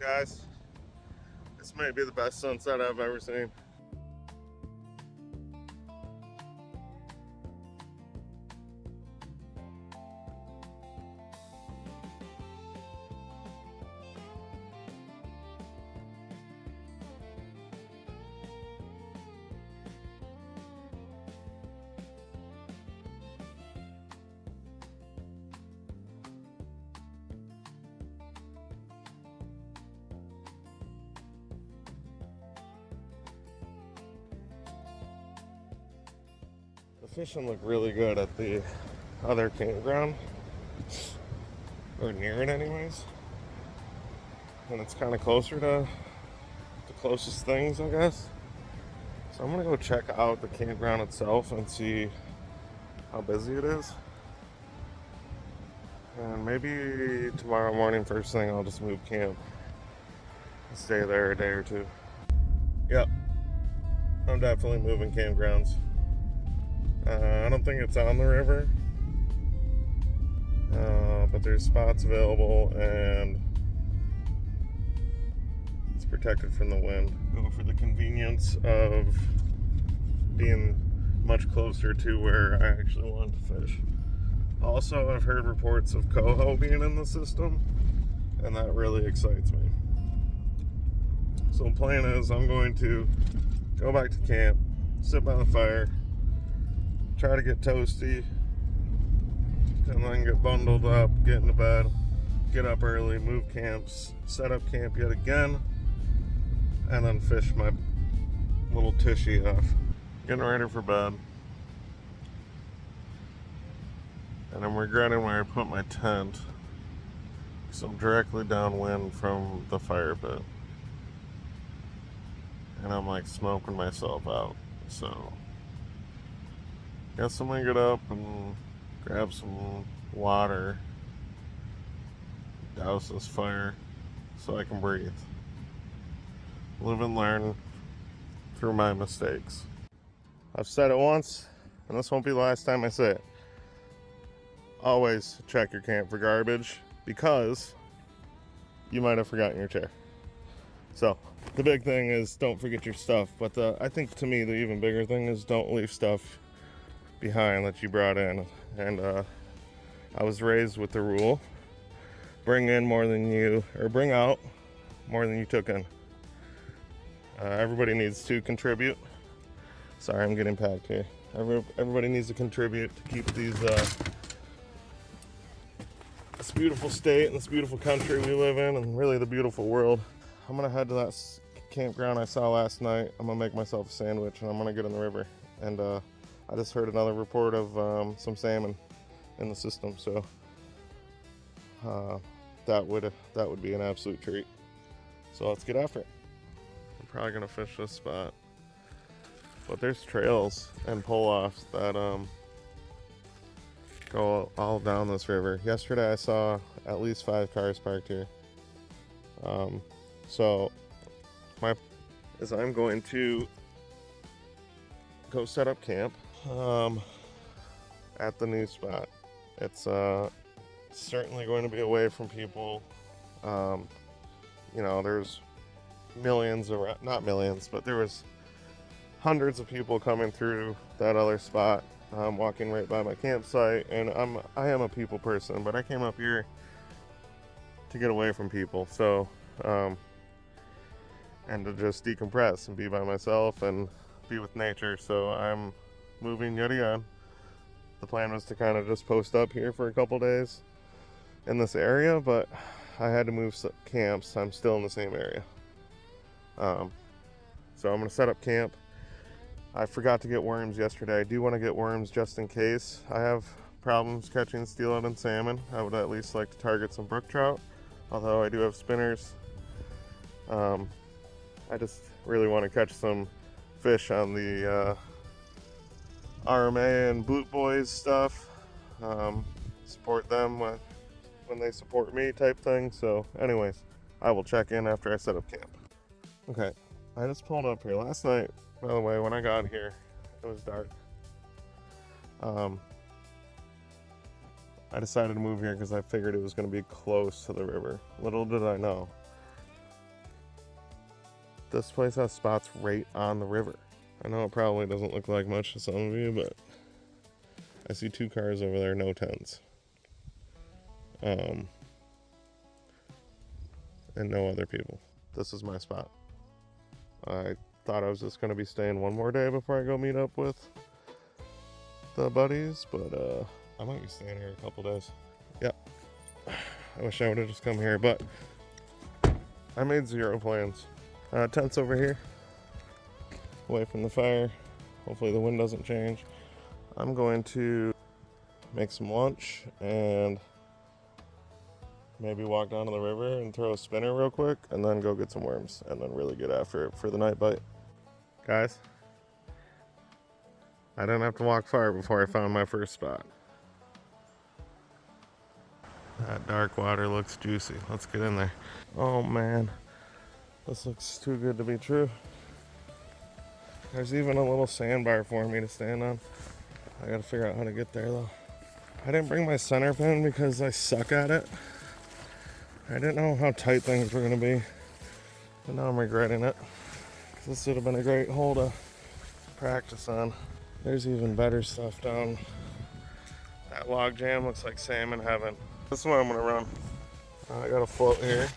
guys. This may be the best sunset I've ever seen. The fishing looked really good at the other campground, or near it anyways. And it's kind of closer to the closest things, I guess. So I'm gonna go check out the campground itself and see how busy it is. And maybe tomorrow morning, first thing, I'll just move camp and stay there a day or two. Yep, I'm definitely moving campgrounds. I don't think it's on the river, but there's spots available and it's protected from the wind. Go for the convenience of being much closer to where I actually want to fish. Also, I've heard reports of coho being in the system, and that really excites me. So the plan is I'm going to go back to camp, sit by the fire, try to get toasty, and then get bundled up, get into bed, get up early, move camps, set up camp yet again, and then fish my little tushy off. Getting ready for bed. And I'm regretting where I put my tent, because I'm directly downwind from the fire pit. And I'm like smoking myself out, so guess I'm gonna get up and grab some water, douse this fire so I can breathe. Live and learn through my mistakes. I've said it once, and this won't be the last time I say it. Always check your camp for garbage, because you might have forgotten your chair. So the big thing is don't forget your stuff, but I think to me the even bigger thing is don't leave stuff behind that you brought in. And I was raised with the rule: bring in more than you, or bring out more than you took in. Everybody needs to contribute. Sorry, I'm getting packed here. Everybody needs to contribute to keep this beautiful state and this beautiful country we live in, and really the beautiful world. I'm gonna head to that campground I saw last night. I'm gonna make myself a sandwich and I'm gonna get in the river. And I just heard another report of some salmon in the system, so that would be an absolute treat. So let's get after it. I'm probably gonna fish this spot, but there's trails and pull-offs that go all down this river. Yesterday I saw at least 5 cars parked here. So I'm going to go set up camp at the new spot. It's certainly going to be away from people. There's millions around, not millions, but there was hundreds of people coming through that other spot, walking right by my campsite, and I am a people person, but I came up here to get away from people, so and to just decompress and be by myself and be with nature. So I'm moving yet again. The plan was to kind of just post up here for a couple days in this area, but I had to move camps. I'm still in the same area. So I'm gonna set up camp. I forgot to get worms yesterday. I do want to get worms just in case. I have problems catching steelhead and salmon. I would at least like to target some brook trout, although I do have spinners. I just really want to catch some fish on the RMA and Boot Boys stuff. Support them when they support me type thing. So anyways, I will check in after I set up camp. Okay, I just pulled up here. Last night, by the way, when I got here, it was dark. I decided to move here because I figured it was going to be close to the river. Little did I know, this place has spots right on the river. I know it probably doesn't look like much to some of you, but I see 2 cars over there, no tents. And no other people. This is my spot. I thought I was just going to be staying one more day before I go meet up with the buddies, but I might be staying here a couple days. Yep. I wish I would have just come here, but I made 0 plans. Tents over here, away from the fire. Hopefully the wind doesn't change. I'm going to make some lunch and maybe walk down to the river and throw a spinner real quick, and then go get some worms, and then really get after it for the night bite. Guys, I didn't have to walk far before I found my first spot. That dark water looks juicy. Let's get in there. Oh man, this looks too good to be true. There's even a little sandbar for me to stand on. I gotta figure out how to get there though. I didn't bring my center pin because I suck at it. I didn't know how tight things were gonna be, but now I'm regretting it. This would have been a great hole to practice on. There's even better stuff down. That log jam looks like salmon heaven. This is what I'm gonna run. I got a float here.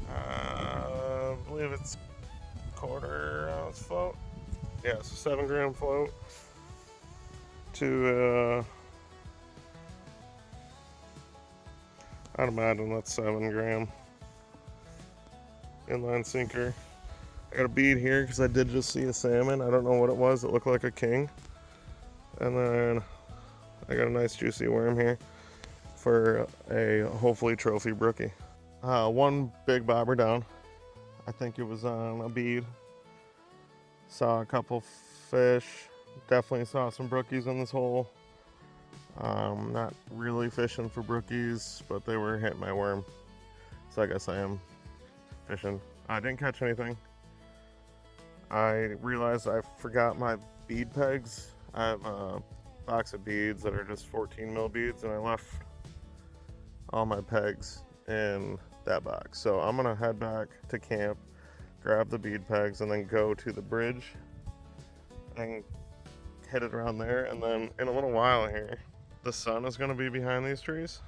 I believe it's 1/4 ounce float. Yeah, it's a 7 gram float to I'd imagine that's 7 gram inline sinker. I got a bead here because I did just see a salmon. I don't know what it was. It looked like a king. And then I got a nice juicy worm here for a hopefully trophy brookie. 1 big bobber down. I think it was on a bead. Saw a couple fish. Definitely saw some brookies in this hole. Not really fishing for brookies, but they were hitting my worm. So I guess I am fishing. I didn't catch anything. I realized I forgot my bead pegs. I have a box of beads that are just 14 mil beads, and I left all my pegs in that box. So I'm gonna head back to camp, grab the bead pegs, and then go to the bridge and hit it around there. And then in a little while here, the sun is gonna be behind these trees,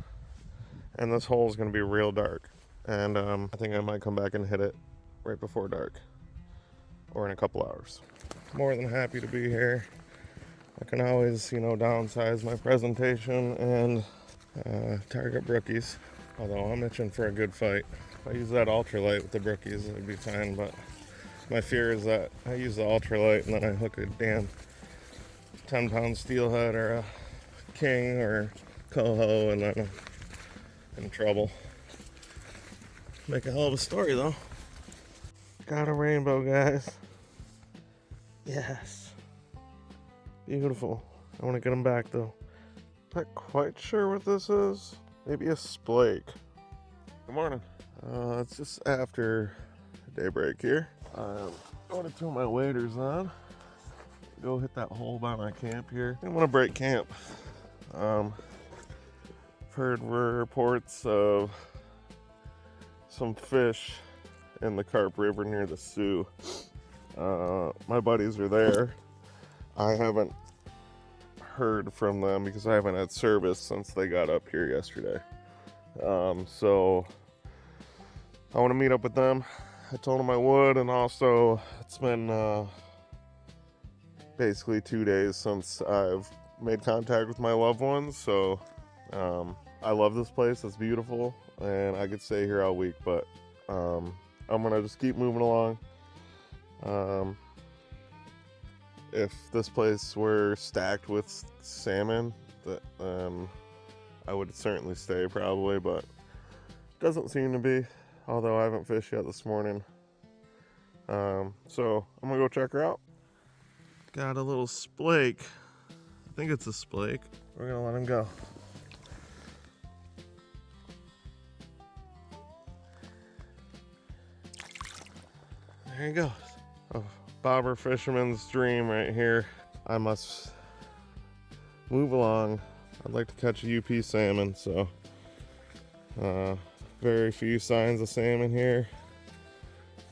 and this hole is gonna be real dark. And I think I might come back and hit it right before dark, or in a couple hours. More than happy to be here. I can always, downsize my presentation and target brookies. Although I'm itching for a good fight. If I use that ultralight with the brookies, it'd be fine. But my fear is that I use the ultralight and then I hook a damn 10-pound steelhead or a king or coho, and then I'm in trouble. Make a hell of a story though. Got a rainbow, guys. Yes. Beautiful. I want to get them back though. Not quite sure what this is. Maybe a splake. Good morning. It's just after daybreak here. I'm going to throw my waders on. Go hit that hole by my camp here. I didn't want to break camp. Heard reports of some fish in the Carp River near the Sioux. My buddies are there. I haven't heard from them because I haven't had service since they got up here yesterday. So I want to meet up with them. I told them I would, and also it's been basically 2 days since I've made contact with my loved ones. So I love this place. It's beautiful, and I could stay here all week, but I'm gonna just keep moving along. If this place were stacked with salmon, I would certainly stay probably, but it doesn't seem to be, although I haven't fished yet this morning. So I'm gonna go check her out. Got a little splake. I think it's a splake. We're gonna let him go. There he goes. A bobber fisherman's dream right here. I must move along. I'd like to catch a UP salmon, so Very few signs of salmon here,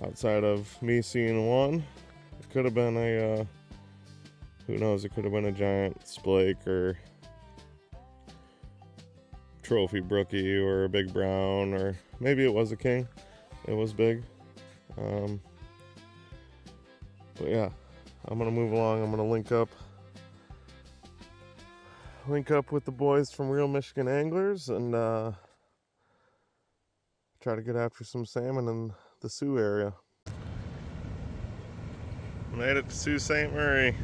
outside of me seeing one. It could have been a, who knows, it could have been a giant splake or trophy brookie or a big brown, or maybe it was a king. It was big. But yeah, I'm gonna move along. I'm gonna link up with the boys from Real Michigan Anglers and try to get after some salmon in the Sioux area. Made it to Sault Ste. Marie.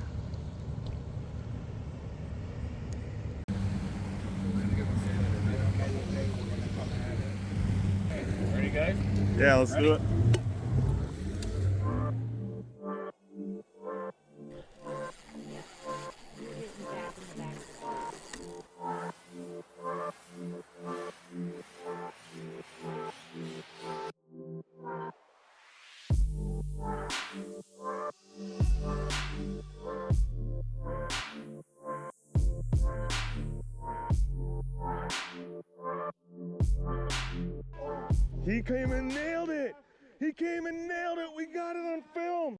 Ready, guys? Yeah, let's do it. He came and nailed it! He came and nailed it! We got it on film!